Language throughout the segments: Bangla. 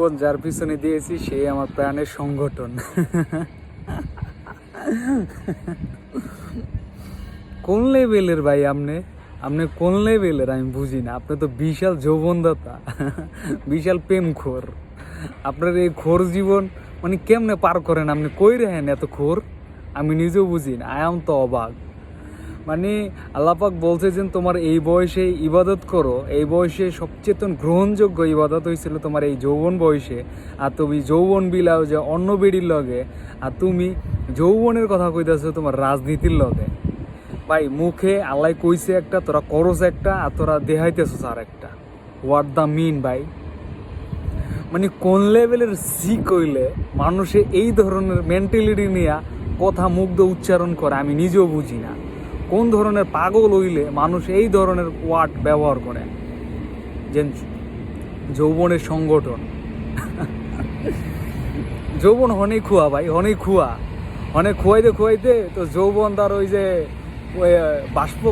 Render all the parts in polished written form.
যৌবন যার পিছনে দিয়েছি সে আমার প্রাণের সংগঠন। কোন লেভেলের ভাই আপনি? আপনি কোন লেভেলের আমি বুঝি না। আপনি তো বিশাল যৌবনদাতা, বিশাল প্রেমখোর। আপনার এই খোর জীবন মানে কেমনে পার করেন আপনি? কই রেহেন এত খোর? আমি নিজেও বুঝি না। আয়াম তো অবাক। মানে আল্লাপাক বলছে যে তোমার এই বয়সে ইবাদত করো, এই বয়সে সবচেয়ে গ্রহণযোগ্য ইবাদত হয়েছিল তোমার এই যৌবন বয়সে। আর তুমি যৌবন বিলাও যে অন্য বেড়ির লগে, আর তুমি যৌবনের কথা কইতেছো তোমার রাজনীতির লগে। ভাই মুখে আল্লাহ কইছে একটা, তোরা করস একটা, আর তোরা দেখাইতেছস আর একটা। হোয়াট দ্য মিন ভাই? মানে কোন লেভেলের কইলে মানুষে এই ধরনের মেন্টালিটি নিয়ে কথা মুগ্ধ উচ্চারণ করে আমি নিজেও বুঝি না। কোন ধরনের পাগল হইলে মানুষ এই ধরনের ওয়ার্ড ব্যবহার করে যে যৌবনের সংগঠন। যৌবন অনেক খুয়া ভাই, অনেক খুয়া, অনেক খুয়াইতে তো যৌবন তার ওই যে ওই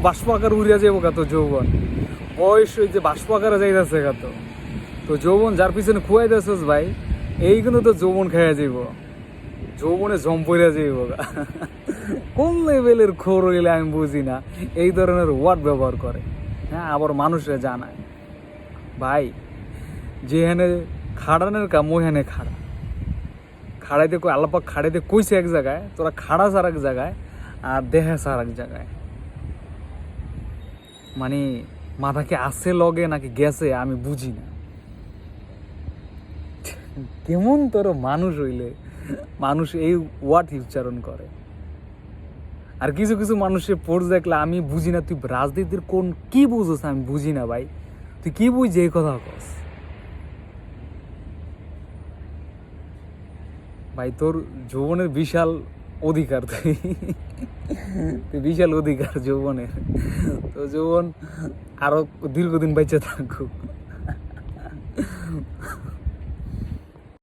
বাষ্প আকার উড়িয়া যাবো কত যৌবন, বয়স ওই যে বাষ্প আকারে যাইতেছে কত। তো যৌবন যার পিছনে খুয়াইতেছস ভাই, এইগুলো তো যৌবন খাইয়া যাইব, যৌবনে জম পড়িয়া যাইব। কোন লেভেলের খোর হইলে আমি বুঝি না এই ধরনের ওয়ার্ড ব্যবহার করে। হ্যাঁ, আবার মানুষরা জানায় ভাই যেখানে খাড়ানোর কাম ওইখানে খাড়াইতে কই আল্লাপাক খাড়াইতে কইছে এক জায়গায়, তোরা খাড়াস আর এক জায়গায় আর দেখাস আর এক জায়গায়। মানে মাথাকে আসে লগে নাকি গেছে আমি বুঝি না। কেমন তোর মানুষ হইলে মানুষ এই ওয়ার্ড উচ্চারণ করে। আর কিছু কিছু মানুষের পোস্ট দেখলে আমি বুঝি না, তুই রাজনীতির কোন কি বুঝোস আমি বুঝি না ভাই। তুই কি বুঝি এই কথা কস ভাই? তোর যৌবনের বিশাল অধিকার, তুই বিশাল অধিকার যৌবনের। তো যৌবন আরো দীর্ঘদিন বেঁচে থাকুক।